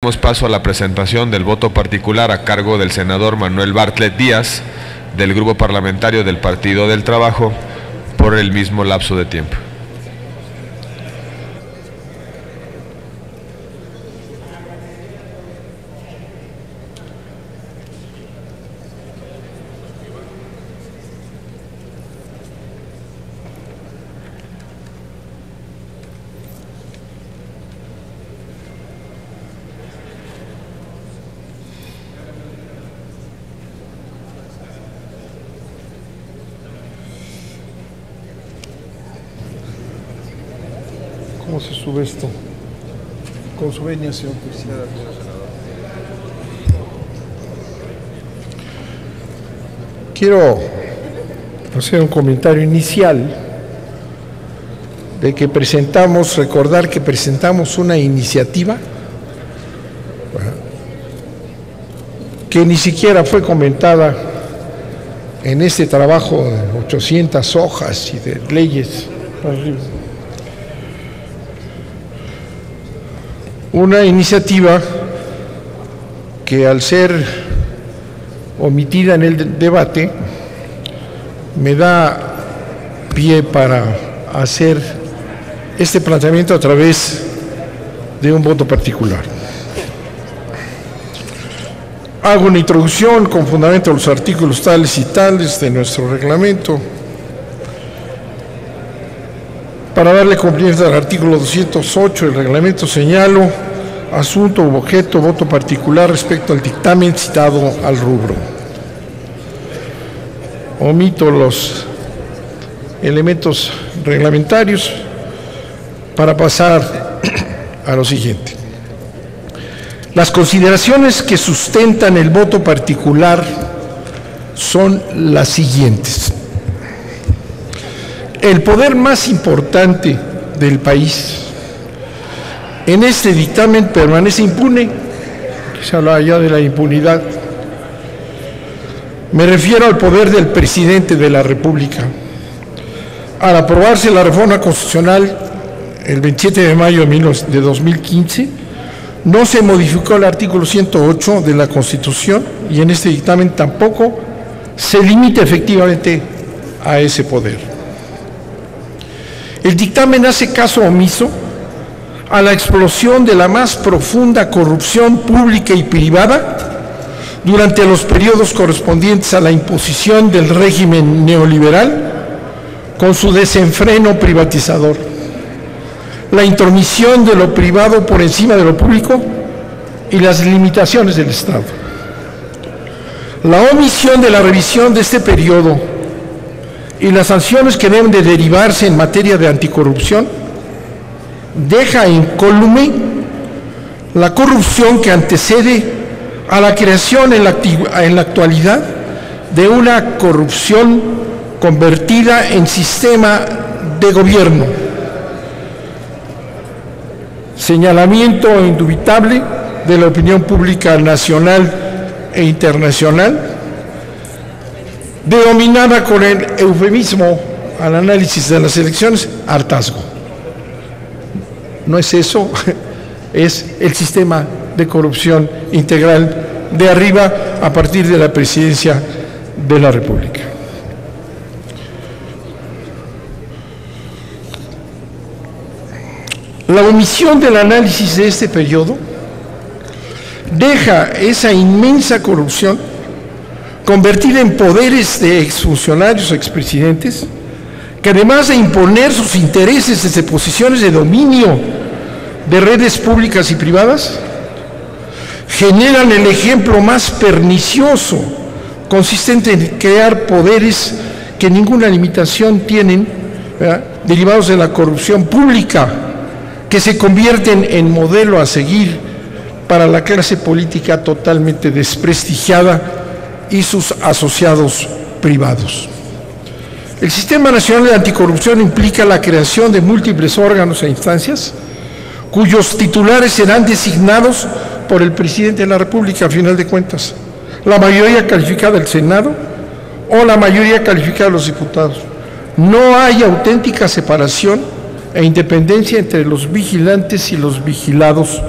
Damos paso a la presentación del voto particular a cargo del senador Manuel Bartlett Díaz, del Grupo Parlamentario del Partido del Trabajo, por el mismo lapso de tiempo. ¿Cómo se sube esto? Con su venia, señor presidente. Quiero hacer un comentario inicial de que recordar que presentamos una iniciativa que ni siquiera fue comentada en este trabajo de 800 hojas y de leyes. Una iniciativa que, al ser omitida en el debate, me da pie para hacer este planteamiento a través de un voto particular. Hago una introducción con fundamento a los artículos tales y tales de nuestro reglamento. Para darle cumplimiento al artículo 208 del reglamento, señalo asunto u objeto, voto particular respecto al dictamen citado al rubro. Omito los elementos reglamentarios para pasar a lo siguiente. Las consideraciones que sustentan el voto particular son las siguientes. El poder más importante del país en este dictamen permanece impune. Se habla ya de la impunidad. Me refiero al poder del presidente de la República. Al aprobarse la reforma constitucional el 27 de mayo de 2015, no se modificó el artículo 108 de la Constitución y en este dictamen tampoco se limita efectivamente a ese poder. El dictamen hace caso omiso a la explosión de la más profunda corrupción pública y privada durante los periodos correspondientes a la imposición del régimen neoliberal con su desenfreno privatizador, la intromisión de lo privado por encima de lo público y las limitaciones del Estado. La omisión de la revisión de este periodo y las sanciones que deben de derivarse en materia de anticorrupción deja incólume la corrupción que antecede a la creación en la actualidad de una corrupción convertida en sistema de gobierno. Señalamiento indubitable de la opinión pública nacional e internacional, denominada con el eufemismo al análisis de las elecciones, hartazgo. No es eso, es el sistema de corrupción integral de arriba a partir de la presidencia de la República. La omisión del análisis de este periodo deja esa inmensa corrupción convertida en poderes de exfuncionarios o expresidentes, que además de imponer sus intereses desde posiciones de dominio de redes públicas y privadas, generan el ejemplo más pernicioso, consistente en crear poderes que ninguna limitación tienen, ¿verdad?, derivados de la corrupción pública, que se convierten en modelo a seguir para la clase política totalmente desprestigiada y sus asociados privados. El Sistema Nacional de Anticorrupción implica la creación de múltiples órganos e instancias cuyos titulares serán designados por el presidente de la República, a final de cuentas, la mayoría calificada del Senado o la mayoría calificada de los diputados. No hay auténtica separación e independencia entre los vigilantes y los vigilados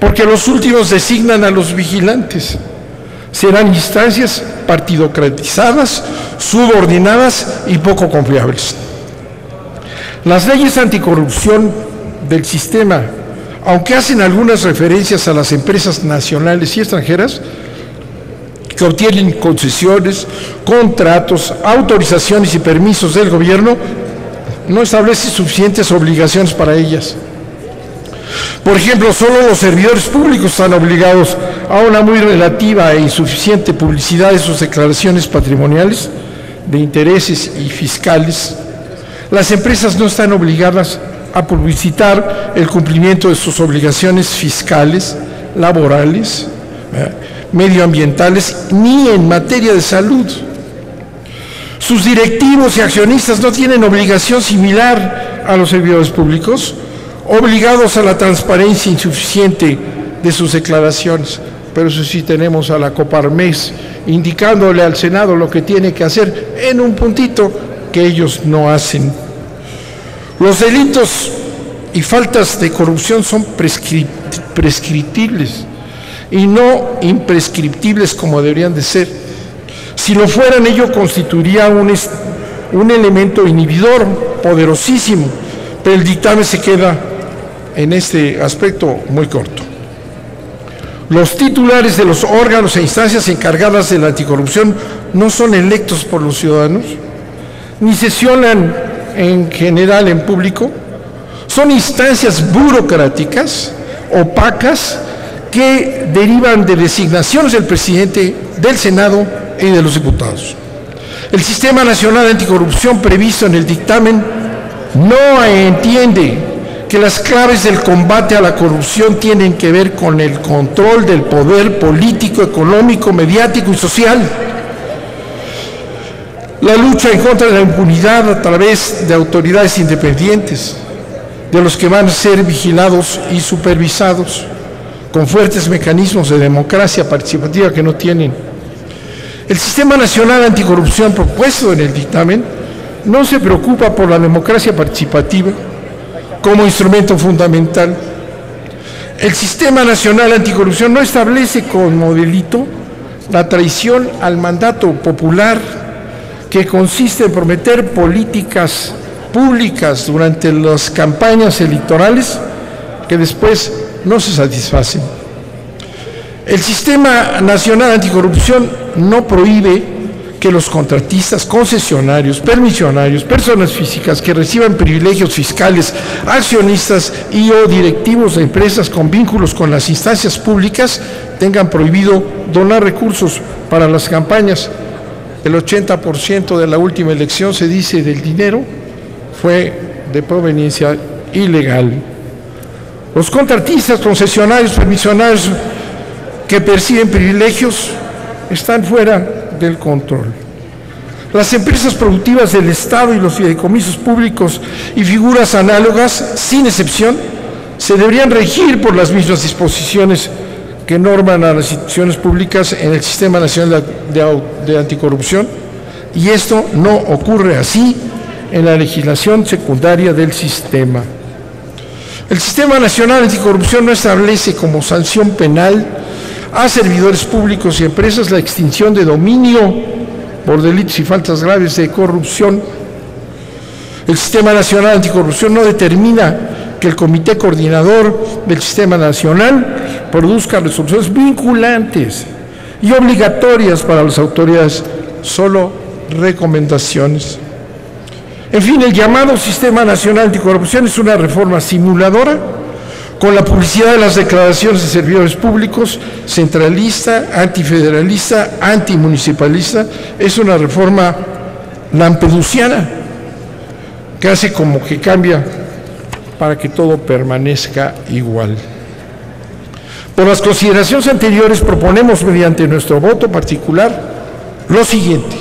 porque los últimos designan a los vigilantes. Serán instancias partidocratizadas, subordinadas y poco confiables. Las leyes anticorrupción del sistema, aunque hacen algunas referencias a las empresas nacionales y extranjeras que obtienen concesiones, contratos, autorizaciones y permisos del gobierno, no establece suficientes obligaciones para ellas. Por ejemplo, solo los servidores públicos están obligados a una muy relativa e insuficiente publicidad de sus declaraciones patrimoniales, de intereses y fiscales. Las empresas no están obligadas a publicitar el cumplimiento de sus obligaciones fiscales, laborales, medioambientales, ni en materia de salud. Sus directivos y accionistas no tienen obligación similar a los servidores públicos, obligados a la transparencia insuficiente de sus declaraciones. Pero eso sí, tenemos a la Coparmex indicándole al Senado lo que tiene que hacer en un puntito que ellos no hacen. Los delitos y faltas de corrupción son prescriptibles y no imprescriptibles como deberían de ser. Si lo fueran, ello constituiría un elemento inhibidor poderosísimo, pero el dictamen se queda en este aspecto muy corto. Los titulares de los órganos e instancias encargadas de la anticorrupción no son electos por los ciudadanos, ni sesionan en general en público. Son instancias burocráticas, opacas, que derivan de designaciones del presidente, del Senado y de los diputados. El Sistema Nacional Anticorrupción previsto en el dictamen no entiende que las claves del combate a la corrupción tienen que ver con el control del poder político, económico, mediático y social. La lucha en contra de la impunidad a través de autoridades independientes, de los que van a ser vigilados y supervisados, con fuertes mecanismos de democracia participativa que no tienen. El Sistema Nacional Anticorrupción propuesto en el dictamen no se preocupa por la democracia participativa como instrumento fundamental. El Sistema Nacional Anticorrupción no establece como delito la traición al mandato popular, que consiste en prometer políticas públicas durante las campañas electorales que después no se satisfacen. El Sistema Nacional Anticorrupción no prohíbe que los contratistas, concesionarios, permisionarios, personas físicas que reciban privilegios fiscales, accionistas y o directivos de empresas con vínculos con las instancias públicas tengan prohibido donar recursos para las campañas. El 80% de la última elección, se dice, del dinero fue de proveniencia ilegal. Los contratistas, concesionarios, permisionarios que perciben privilegios están fuera del control. Las empresas productivas del Estado y los fideicomisos públicos y figuras análogas, sin excepción, se deberían regir por las mismas disposiciones que norman a las instituciones públicas en el Sistema Nacional de Anticorrupción, y esto no ocurre así en la legislación secundaria del sistema. El Sistema Nacional Anticorrupción no establece como sanción penal a servidores públicos y empresas la extinción de dominio por delitos y faltas graves de corrupción. El Sistema Nacional Anticorrupción no determina que el Comité Coordinador del Sistema Nacional produzca resoluciones vinculantes y obligatorias para las autoridades, solo recomendaciones. En fin, el llamado Sistema Nacional Anticorrupción es una reforma simuladora con la publicidad de las declaraciones de servidores públicos, centralista, antifederalista, antimunicipalista. Es una reforma lampedusiana que hace como que cambia para que todo permanezca igual. Por las consideraciones anteriores, proponemos mediante nuestro voto particular lo siguiente: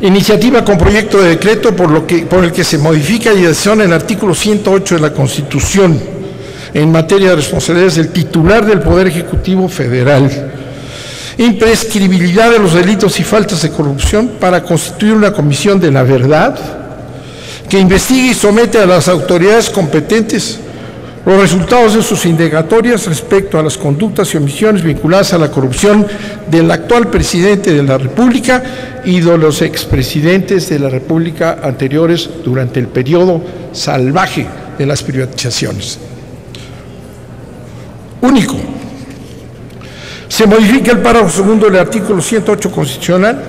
iniciativa con proyecto de decreto por el que se modifica y adiciona el artículo 108 de la Constitución en materia de responsabilidades del titular del Poder Ejecutivo Federal. Imprescribilidad de los delitos y faltas de corrupción para constituir una comisión de la verdad que investigue y somete a las autoridades competentes los resultados de sus indagatorias respecto a las conductas y omisiones vinculadas a la corrupción del actual presidente de la República y de los expresidentes de la República anteriores durante el periodo salvaje de las privatizaciones. Único. Se modifica el párrafo segundo del artículo 108 constitucional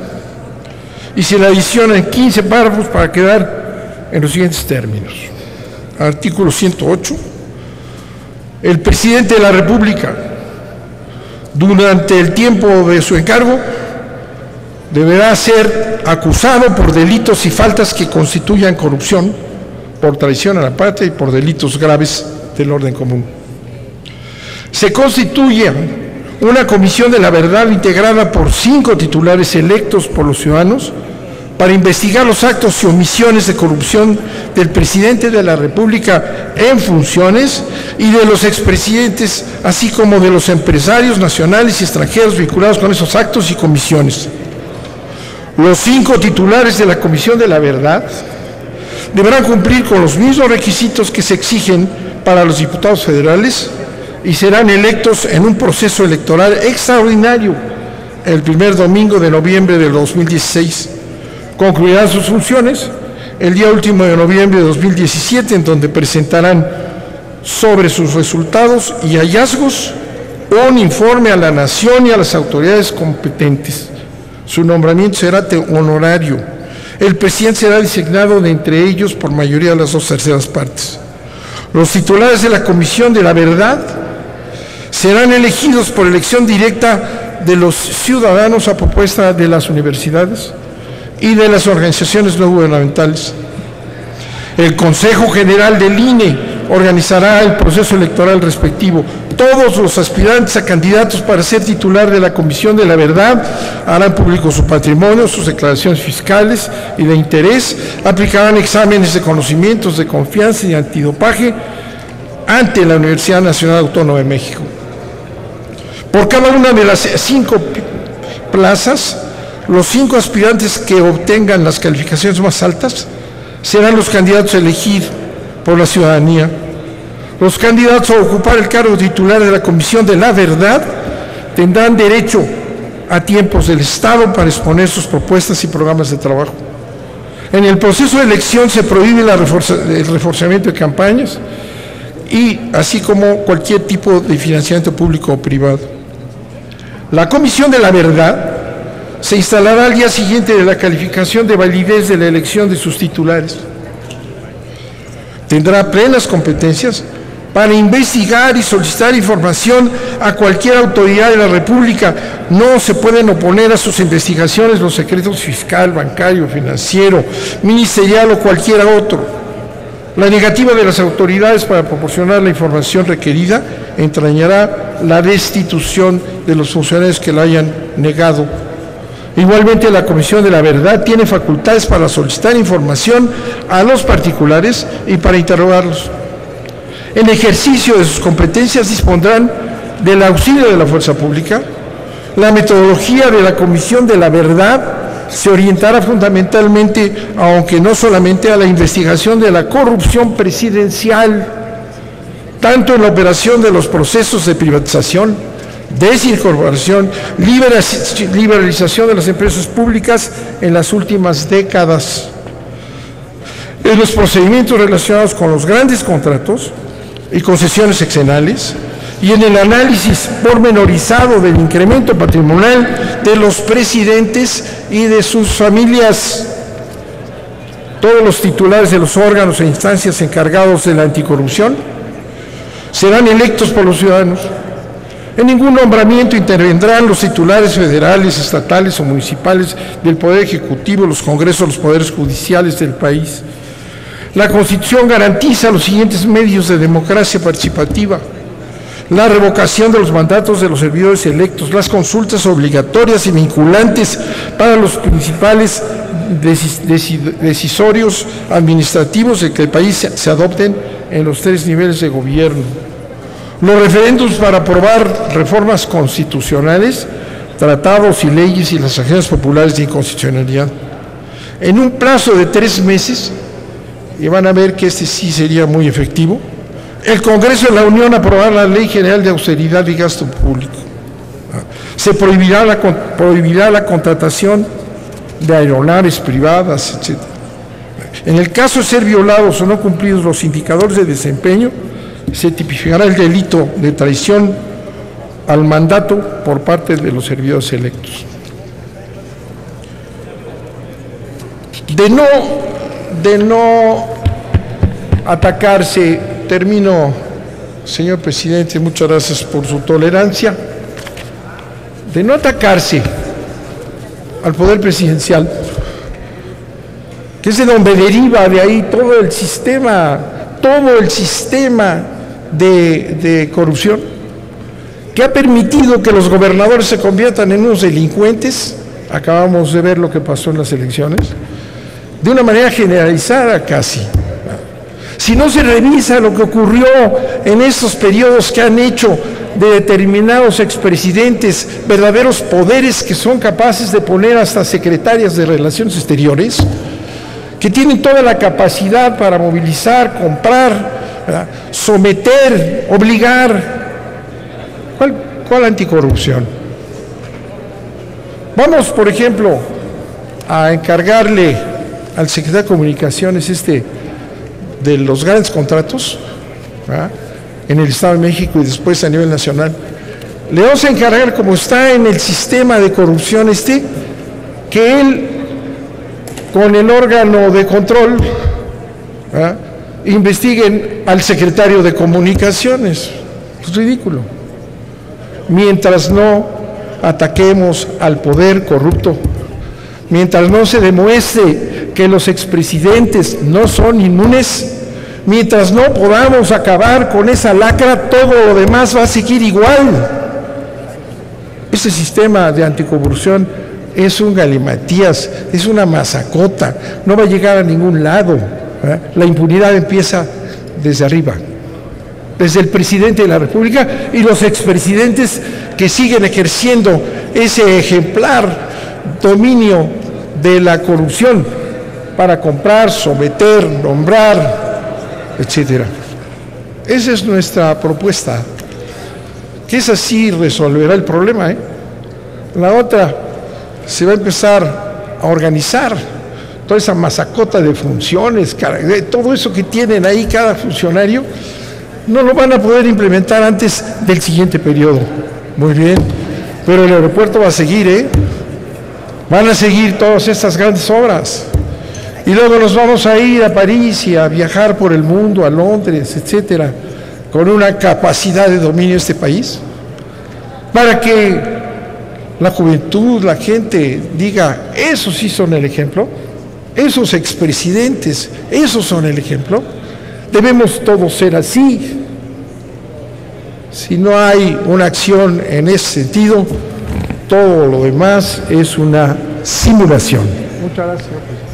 y se le adicionan 15 párrafos para quedar en los siguientes términos. Artículo 108. El presidente de la República, durante el tiempo de su encargo, deberá ser acusado por delitos y faltas que constituyan corrupción, por traición a la patria y por delitos graves del orden común. Se constituye una comisión de la verdad integrada por 5 titulares electos por los ciudadanos para investigar los actos y omisiones de corrupción del presidente de la República en funciones y de los expresidentes, así como de los empresarios nacionales y extranjeros vinculados con esos actos y comisiones. Los 5 titulares de la Comisión de la Verdad deberán cumplir con los mismos requisitos que se exigen para los diputados federales y serán electos en un proceso electoral extraordinario el primer domingo de noviembre del 2016. Concluirán sus funciones el día último de noviembre de 2017, en donde presentarán sobre sus resultados y hallazgos un informe a la nación y a las autoridades competentes. Su nombramiento será honorario. El presidente será designado de entre ellos por mayoría de las 2/3 partes. Los titulares de la Comisión de la Verdad serán elegidos por elección directa de los ciudadanos a propuesta de las universidades y de las organizaciones no gubernamentales. El Consejo General del INE organizará el proceso electoral respectivo. Todos los aspirantes a candidatos para ser titular de la Comisión de la Verdad harán público su patrimonio, sus declaraciones fiscales y de interés, aplicarán exámenes de conocimientos, de confianza y antidopaje ante la Universidad Nacional Autónoma de México. Por cada una de las 5 plazas, los 5 aspirantes que obtengan las calificaciones más altas serán los candidatos a elegir por la ciudadanía. Los candidatos a ocupar el cargo titular de la Comisión de la Verdad tendrán derecho a tiempos del Estado para exponer sus propuestas y programas de trabajo. En el proceso de elección se prohíbe el reforzamiento de campañas y así como cualquier tipo de financiamiento público o privado. La Comisión de la Verdad se instalará al día siguiente de la calificación de validez de la elección de sus titulares. Tendrá plenas competencias para investigar y solicitar información a cualquier autoridad de la República. No se pueden oponer a sus investigaciones los secretos fiscal, bancario, financiero, ministerial o cualquiera otro. La negativa de las autoridades para proporcionar la información requerida entrañará la destitución de los funcionarios que la hayan negado. Igualmente, la Comisión de la Verdad tiene facultades para solicitar información a los particulares y para interrogarlos. En ejercicio de sus competencias dispondrán del auxilio de la fuerza pública. La metodología de la Comisión de la Verdad se orientará fundamentalmente, aunque no solamente, a la investigación de la corrupción presidencial, tanto en la operación de los procesos de privatización, desincorporación, liberalización de las empresas públicas en las últimas décadas, en los procedimientos relacionados con los grandes contratos y concesiones sexenales, y en el análisis pormenorizado del incremento patrimonial de los presidentes y de sus familias. Todos los titulares de los órganos e instancias encargados de la anticorrupción serán electos por los ciudadanos. En ningún nombramiento intervendrán los titulares federales, estatales o municipales del Poder Ejecutivo, los congresos, los poderes judiciales del país. La Constitución garantiza los siguientes medios de democracia participativa: la revocación de los mandatos de los servidores electos, las consultas obligatorias y vinculantes para los principales decisorios administrativos de que el país se adopten en los 3 niveles de gobierno. Los referéndums para aprobar reformas constitucionales, tratados y leyes y las acciones populares de inconstitucionalidad. En un plazo de 3 meses, y van a ver que este sí sería muy efectivo, el Congreso de la Unión aprobará la Ley General de Austeridad y Gasto Público. Se prohibirá la contratación de aeronaves privadas, etc. En el caso de ser violados o no cumplidos los indicadores de desempeño, se tipificará el delito de traición al mandato por parte de los servidores electos. De no atacarse, termino, señor presidente, muchas gracias por su tolerancia, de no atacarse al poder presidencial, que es de donde deriva de ahí todo el sistema de corrupción, que ha permitido que los gobernadores se conviertan en unos delincuentes. Acabamos de ver lo que pasó en las elecciones, de una manera generalizada casi. Si no se revisa lo que ocurrió en estos periodos que han hecho de determinados expresidentes verdaderos poderes que son capaces de poner hasta secretarias de Relaciones Exteriores, que tienen toda la capacidad para movilizar, comprar, ¿verdad?, someter, obligar. ¿Cuál anticorrupción? Vamos, por ejemplo, a encargarle al secretario de Comunicaciones de los grandes contratos, ¿verdad?, en el Estado de México y después a nivel nacional. Le vamos a encargar, como está en el sistema de corrupción que él, con el órgano de control, ¿verdad?, investiguen al secretario de Comunicaciones. Es ridículo. Mientras no ataquemos al poder corrupto, mientras no se demuestre que los expresidentes no son inmunes, mientras no podamos acabar con esa lacra, todo lo demás va a seguir igual. Ese sistema de anticorrupción es un galimatías, es una masacota, no va a llegar a ningún lado, ¿verdad? La impunidad empieza desde arriba, desde el presidente de la República y los expresidentes que siguen ejerciendo ese ejemplar dominio de la corrupción para comprar, someter, nombrar, etcétera. Esa es nuestra propuesta, que es así resolverá el problema, ¿eh? La otra, se va a empezar a organizar toda esa masacota de funciones, todo eso que tienen ahí cada funcionario, no lo van a poder implementar antes del siguiente periodo. Muy bien, pero el aeropuerto va a seguir, ¿eh? Van a seguir todas estas grandes obras. Y luego nos vamos a ir a París y a viajar por el mundo, a Londres, etcétera, con una capacidad de dominio de este país, para que la juventud, la gente diga, esos sí son el ejemplo, esos expresidentes, esos son el ejemplo, debemos todos ser así. Si no hay una acción en ese sentido, todo lo demás es una simulación. Muchas gracias, señor presidente.